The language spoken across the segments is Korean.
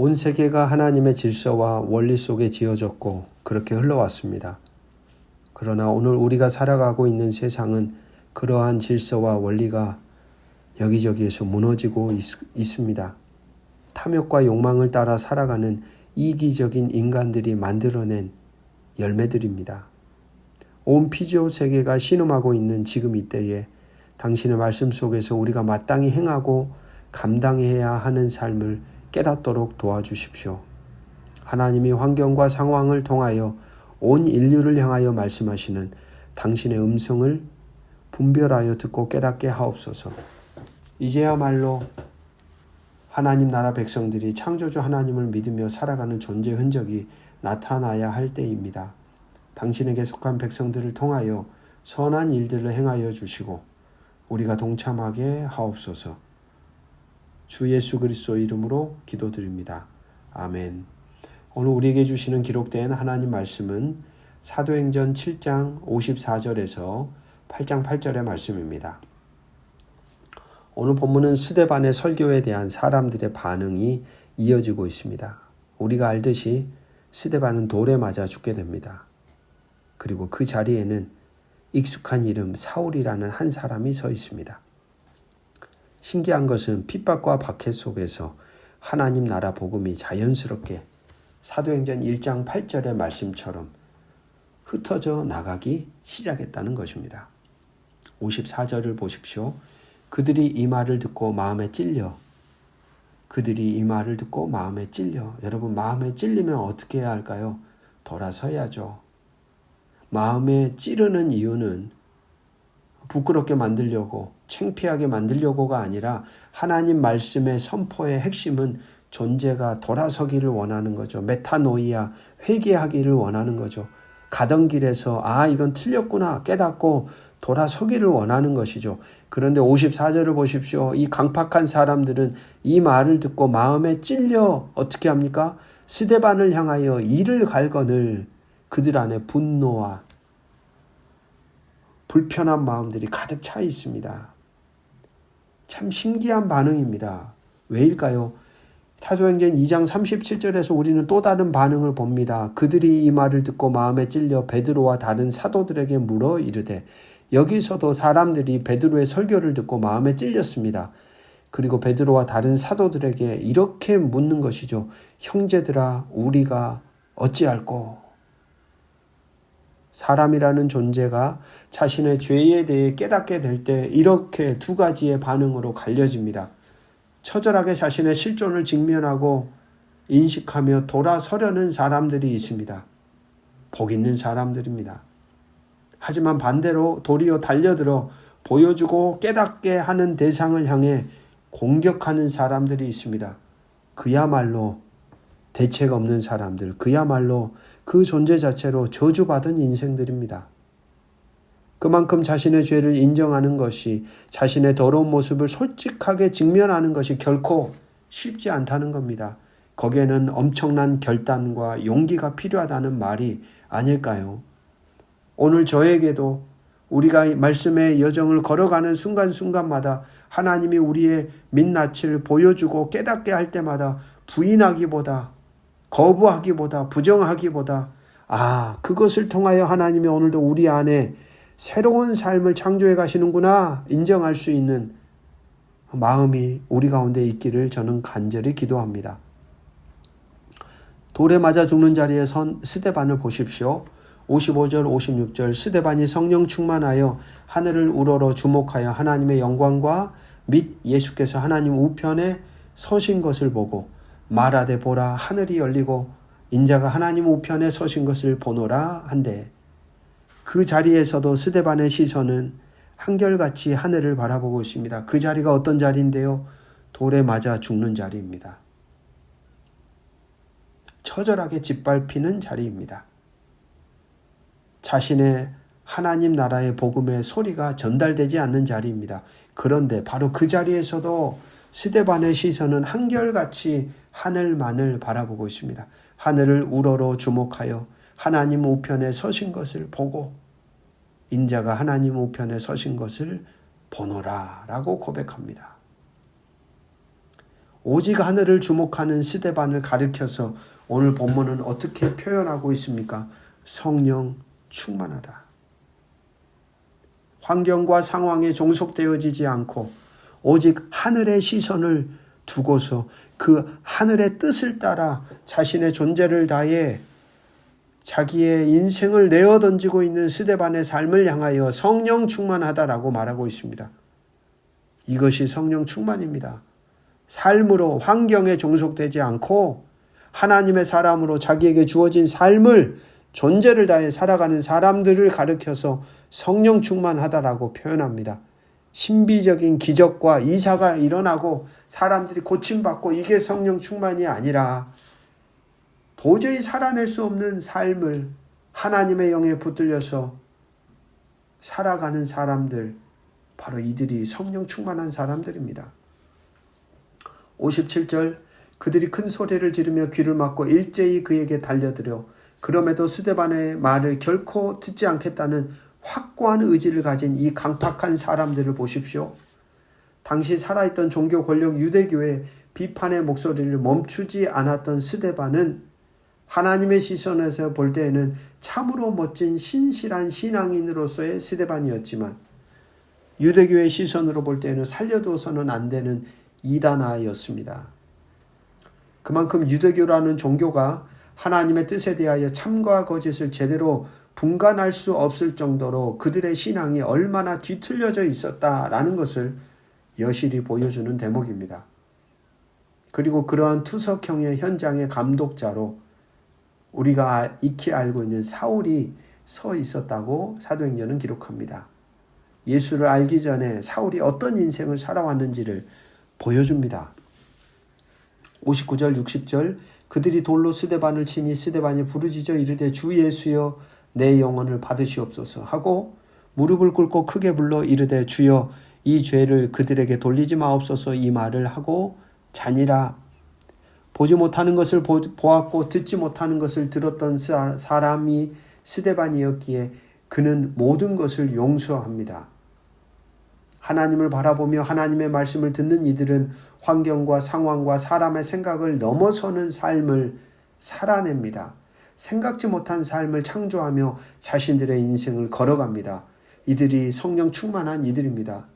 온 세계가 하나님의 질서와 원리 속에 지어졌고 그렇게 흘러왔습니다. 그러나 오늘 우리가 살아가고 있는 세상은 그러한 질서와 원리가 여기저기에서 무너지고 있습니다. 탐욕과 욕망을 따라 살아가는 이기적인 인간들이 만들어낸 열매들입니다. 온 피조 세계가 신음하고 있는 지금 이때에 당신의 말씀 속에서 우리가 마땅히 행하고 감당해야 하는 삶을 깨닫도록 도와주십시오. 하나님이 환경과 상황을 통하여 온 인류를 향하여 말씀하시는 당신의 음성을 분별하여 듣고 깨닫게 하옵소서. 이제야말로 하나님 나라 백성들이 창조주 하나님을 믿으며 살아가는 존재 흔적이 나타나야 할 때입니다. 당신에게 속한 백성들을 통하여 선한 일들을 행하여 주시고 우리가 동참하게 하옵소서. 주 예수 그리스도 이름으로 기도드립니다. 아멘. 오늘 우리에게 주시는 기록된 하나님 말씀은 사도행전 7장 54절에서 8장 8절의 말씀입니다. 오늘 본문은 스데반의 설교에 대한 사람들의 반응이 이어지고 있습니다. 우리가 알듯이 스데반은 돌에 맞아 죽게 됩니다. 그리고 그 자리에는 익숙한 이름 사울이라는 한 사람이 서 있습니다. 신기한 것은 핍박과 박해 속에서 하나님 나라 복음이 자연스럽게 사도행전 1장 8절의 말씀처럼 흩어져 나가기 시작했다는 것입니다. 54절을 보십시오. 그들이 이 말을 듣고 마음에 찔려. 여러분, 마음에 찔리면 어떻게 해야 할까요? 돌아서야죠. 마음에 찌르는 이유는 부끄럽게 만들려고, 창피하게 만들려고가 아니라 하나님 말씀의 선포의 핵심은 존재가 돌아서기를 원하는 거죠. 메타노이아, 회개하기를 원하는 거죠. 가던 길에서 이건 틀렸구나 깨닫고 돌아서기를 원하는 것이죠. 그런데 54절을 보십시오. 이 강팍한 사람들은 이 말을 듣고 마음에 찔려 어떻게 합니까? 스데반을 향하여 이를 갈거늘 그들 안에 분노와 불편한 마음들이 가득 차 있습니다. 참 신기한 반응입니다. 왜일까요? 사도행전 2장 37절에서 우리는 또 다른 반응을 봅니다. 그들이 이 말을 듣고 마음에 찔려 베드로와 다른 사도들에게 물어 이르되, 여기서도 사람들이 베드로의 설교를 듣고 마음에 찔렸습니다. 그리고 베드로와 다른 사도들에게 이렇게 묻는 것이죠. 형제들아, 우리가 어찌할꼬? 사람이라는 존재가 자신의 죄에 대해 깨닫게 될 때 이렇게 두 가지의 반응으로 갈려집니다. 처절하게 자신의 실존을 직면하고 인식하며 돌아서려는 사람들이 있습니다. 복 있는 사람들입니다. 하지만 반대로 도리어 달려들어 보여주고 깨닫게 하는 대상을 향해 공격하는 사람들이 있습니다. 그야말로 대책 없는 사람들, 그야말로 그 존재 자체로 저주받은 인생들입니다. 그만큼 자신의 죄를 인정하는 것이, 자신의 더러운 모습을 솔직하게 직면하는 것이 결코 쉽지 않다는 겁니다. 거기에는 엄청난 결단과 용기가 필요하다는 말이 아닐까요? 오늘 저에게도 우리가 말씀의 여정을 걸어가는 순간순간마다 하나님이 우리의 민낯을 보여주고 깨닫게 할 때마다 부인하기보다, 거부하기보다, 부정하기보다 그것을 통하여 하나님이 오늘도 우리 안에 새로운 삶을 창조해 가시는구나 인정할 수 있는 마음이 우리 가운데 있기를 저는 간절히 기도합니다. 돌에 맞아 죽는 자리에 선 스데반을 보십시오. 55절 56절 스데반이 성령 충만하여 하늘을 우러러 주목하여 하나님의 영광과 및 예수께서 하나님 우편에 서신 것을 보고 말하되 보라 하늘이 열리고 인자가 하나님 우편에 서신 것을 보노라 한데, 그 자리에서도 스데반의 시선은 한결같이 하늘을 바라보고 있습니다. 그 자리가 어떤 자리인데요? 돌에 맞아 죽는 자리입니다. 처절하게 짓밟히는 자리입니다. 자신의 하나님 나라의 복음의 소리가 전달되지 않는 자리입니다. 그런데 바로 그 자리에서도 스데반의 시선은 한결같이 하늘만을 바라보고 있습니다. 하늘을 우러러 주목하여 하나님 우편에 서신 것을 보고 인자가 하나님 우편에 서신 것을 보노라 라고 고백합니다. 오직 하늘을 주목하는 스데반을 가리켜서 오늘 본문은 어떻게 표현하고 있습니까? 성령 충만하다. 환경과 상황에 종속되어지지 않고 오직 하늘의 시선을 두고서 그 하늘의 뜻을 따라 자신의 존재를 다해 자기의 인생을 내어 던지고 있는 스데반의 삶을 향하여 성령 충만하다라고 말하고 있습니다. 이것이 성령 충만입니다. 삶으로 환경에 종속되지 않고 하나님의 사람으로 자기에게 주어진 삶을 존재를 다해 살아가는 사람들을 가리켜서 성령 충만하다라고 표현합니다. 신비적인 기적과 이사가 일어나고 사람들이 고침받고 이게 성령 충만이 아니라 도저히 살아낼 수 없는 삶을 하나님의 영에 붙들려서 살아가는 사람들, 바로 이들이 성령 충만한 사람들입니다. 57절, 그들이 큰 소리를 지르며 귀를 막고 일제히 그에게 달려들어 그럼에도 스데반의 말을 결코 듣지 않겠다는 확고한 의지를 가진 이 강팍한 사람들을 보십시오. 당시 살아있던 종교 권력 유대교의 비판의 목소리를 멈추지 않았던 스데반은 하나님의 시선에서 볼 때에는 참으로 멋진 신실한 신앙인으로서의 스데반이었지만 유대교의 시선으로 볼 때에는 살려두어서는 안 되는 이단아였습니다. 그만큼 유대교라는 종교가 하나님의 뜻에 대하여 참과 거짓을 제대로 분간할 수 없을 정도로 그들의 신앙이 얼마나 뒤틀려져 있었다라는 것을 여실히 보여주는 대목입니다. 그리고 그러한 투석형의 현장의 감독자로 우리가 익히 알고 있는 사울이 서 있었다고 사도행전은 기록합니다. 예수를 알기 전에 사울이 어떤 인생을 살아왔는지를 보여줍니다. 59절 60절, 그들이 돌로 스데반을 치니 스데반이 부르짖어 이르되 주 예수여 내 영혼을 받으시옵소서 하고 무릎을 꿇고 크게 불러 이르되 주여 이 죄를 그들에게 돌리지 마옵소서 이 말을 하고 자니라. 보지 못하는 것을 보았고 듣지 못하는 것을 들었던 사람이 스데반이었기에 그는 모든 것을 용서합니다. 하나님을 바라보며 하나님의 말씀을 듣는 이들은 환경과 상황과 사람의 생각을 넘어서는 삶을 살아냅니다. 생각지 못한 삶을 창조하며 자신들의 인생을 걸어갑니다. 이들이 성령 충만한 이들입니다.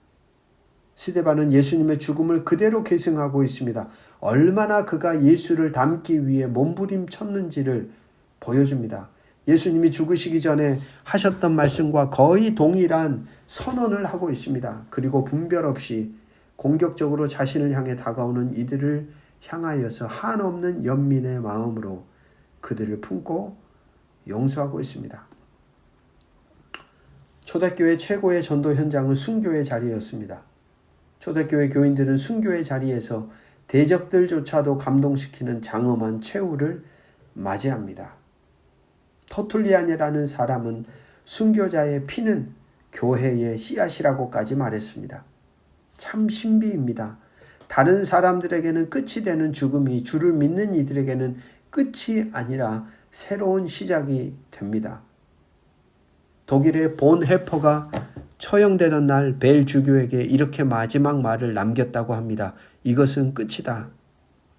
스데반은 예수님의 죽음을 그대로 계승하고 있습니다. 얼마나 그가 예수를 닮기 위해 몸부림쳤는지를 보여줍니다. 예수님이 죽으시기 전에 하셨던 말씀과 거의 동일한 선언을 하고 있습니다. 그리고 분별 없이 공격적으로 자신을 향해 다가오는 이들을 향하여서 한없는 연민의 마음으로 그들을 품고 용서하고 있습니다. 초대교회 최고의 전도 현장은 순교의 자리였습니다. 초대교회 교인들은 순교의 자리에서 대적들조차도 감동시키는 장엄한 최후를 맞이합니다. 터툴리안이라는 사람은 순교자의 피는 교회의 씨앗이라고까지 말했습니다. 참 신비입니다. 다른 사람들에게는 끝이 되는 죽음이 주를 믿는 이들에게는 끝이 아니라 새로운 시작이 됩니다. 독일의 본 헤퍼가 처형되던 날 벨주교에게 이렇게 마지막 말을 남겼다고 합니다. 이것은 끝이다.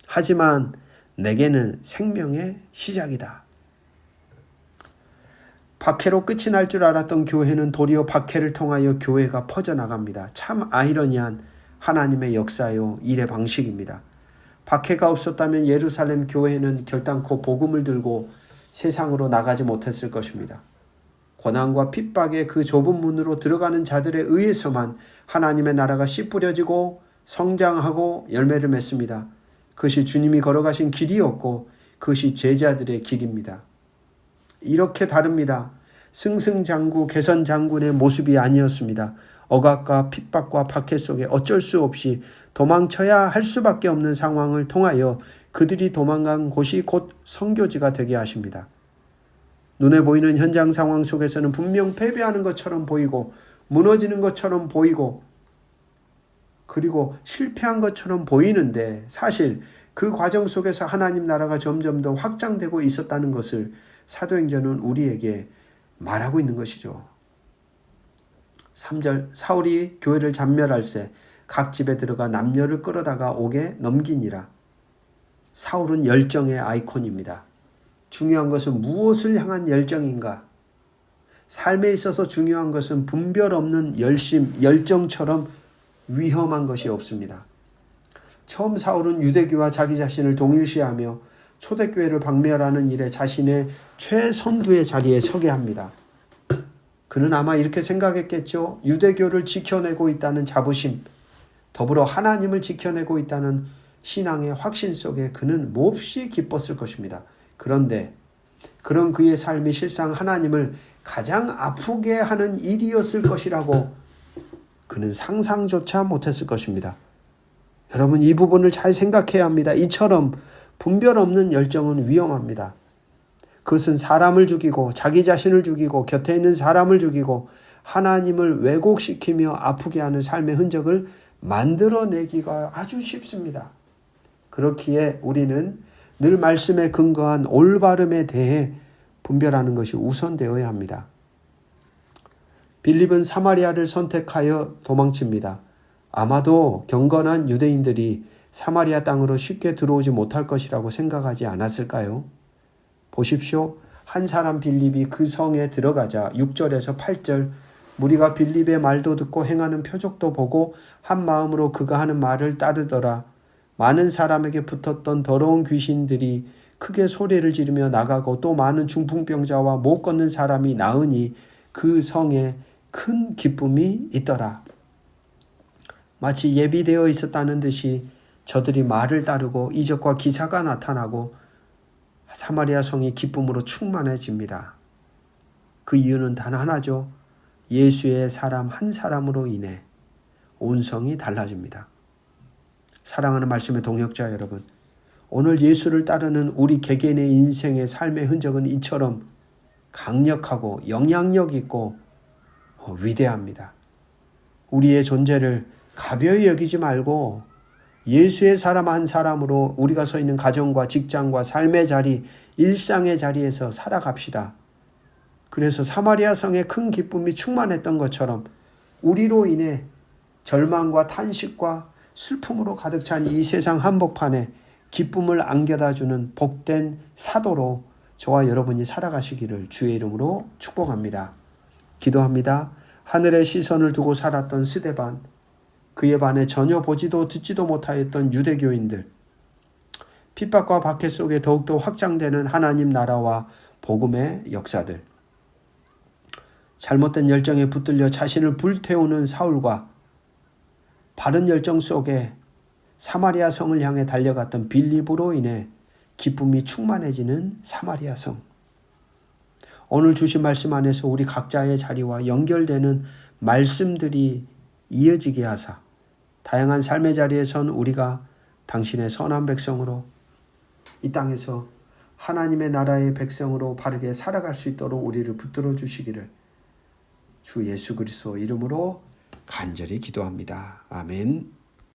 하지만 내게는 생명의 시작이다. 박해로 끝이 날 줄 알았던 교회는 도리어 박해를 통하여 교회가 퍼져나갑니다. 참 아이러니한 하나님의 역사요 일의 방식입니다. 박해가 없었다면 예루살렘 교회는 결단코 복음을 들고 세상으로 나가지 못했을 것입니다. 고난과 핍박의 그 좁은 문으로 들어가는 자들에 의해서만 하나님의 나라가 씨 뿌려지고 성장하고 열매를 맺습니다. 그것이 주님이 걸어가신 길이었고 그것이 제자들의 길입니다. 이렇게 다릅니다. 승승장구 개선장군의 모습이 아니었습니다. 억압과 핍박과 박해 속에 어쩔 수 없이 도망쳐야 할 수밖에 없는 상황을 통하여 그들이 도망간 곳이 곧 선교지가 되게 하십니다. 눈에 보이는 현장 상황 속에서는 분명 패배하는 것처럼 보이고 무너지는 것처럼 보이고 그리고 실패한 것처럼 보이는데 사실 그 과정 속에서 하나님 나라가 점점 더 확장되고 있었다는 것을 사도행전은 우리에게 말하고 있는 것이죠. 3절, 사울이 교회를 잔멸할세 각 집에 들어가 남녀를 끌어다가 옥에 넘기니라. 사울은 열정의 아이콘입니다. 중요한 것은 무엇을 향한 열정인가? 삶에 있어서 중요한 것은 분별 없는 열정처럼 위험한 것이 없습니다. 처음 사울은 유대교와 자기 자신을 동일시하며 초대교회를 박멸하는 일에 자신의 최선두의 자리에 서게 합니다. 그는 아마 이렇게 생각했겠죠. 유대교를 지켜내고 있다는 자부심, 더불어 하나님을 지켜내고 있다는 신앙의 확신 속에 그는 몹시 기뻤을 것입니다. 그런데 그런 그의 삶이 실상 하나님을 가장 아프게 하는 일이었을 것이라고 그는 상상조차 못했을 것입니다. 여러분, 이 부분을 잘 생각해야 합니다. 이처럼 분별 없는 열정은 위험합니다. 그것은 사람을 죽이고 자기 자신을 죽이고 곁에 있는 사람을 죽이고 하나님을 왜곡시키며 아프게 하는 삶의 흔적을 만들어내기가 아주 쉽습니다. 그렇기에 우리는 늘 말씀에 근거한 올바름에 대해 분별하는 것이 우선되어야 합니다. 빌립은 사마리아를 선택하여 도망칩니다. 아마도 경건한 유대인들이 사마리아 땅으로 쉽게 들어오지 못할 것이라고 생각하지 않았을까요? 보십시오. 한 사람 빌립이 그 성에 들어가자 6절에서 8절 무리가 빌립의 말도 듣고 행하는 표적도 보고 한 마음으로 그가 하는 말을 따르더라. 많은 사람에게 붙었던 더러운 귀신들이 크게 소리를 지르며 나가고 또 많은 중풍병자와 못 걷는 사람이 나으니 그 성에 큰 기쁨이 있더라. 마치 예비되어 있었다는 듯이 저들이 말을 따르고 이적과 기사가 나타나고 사마리아 성이 기쁨으로 충만해집니다. 그 이유는 단 하나죠. 예수의 사람 한 사람으로 인해 온 성이 달라집니다. 사랑하는 말씀의 동역자 여러분, 오늘 예수를 따르는 우리 개개인의 인생의 삶의 흔적은 이처럼 강력하고 영향력 있고 위대합니다. 우리의 존재를 가벼이 여기지 말고 예수의 사람 한 사람으로 우리가 서 있는 가정과 직장과 삶의 자리, 일상의 자리에서 살아갑시다. 그래서 사마리아 성에 큰 기쁨이 충만했던 것처럼 우리로 인해 절망과 탄식과 슬픔으로 가득 찬 이 세상 한복판에 기쁨을 안겨다주는 복된 사도로 저와 여러분이 살아가시기를 주의 이름으로 축복합니다. 기도합니다. 하늘의 시선을 두고 살았던 스데반, 그의 반에 전혀 보지도 듣지도 못하였던 유대교인들, 핍박과 박해 속에 더욱더 확장되는 하나님 나라와 복음의 역사들, 잘못된 열정에 붙들려 자신을 불태우는 사울과 바른 열정 속에 사마리아 성을 향해 달려갔던 빌립으로 인해 기쁨이 충만해지는 사마리아 성. 오늘 주신 말씀 안에서 우리 각자의 자리와 연결되는 말씀들이 이어지게 하사 다양한 삶의 자리에선 우리가 당신의 선한 백성으로 이 땅에서 하나님의 나라의 백성으로 바르게 살아갈 수 있도록 우리를 붙들어 주시기를 주 예수 그리스도 이름으로 간절히 기도합니다. 아멘.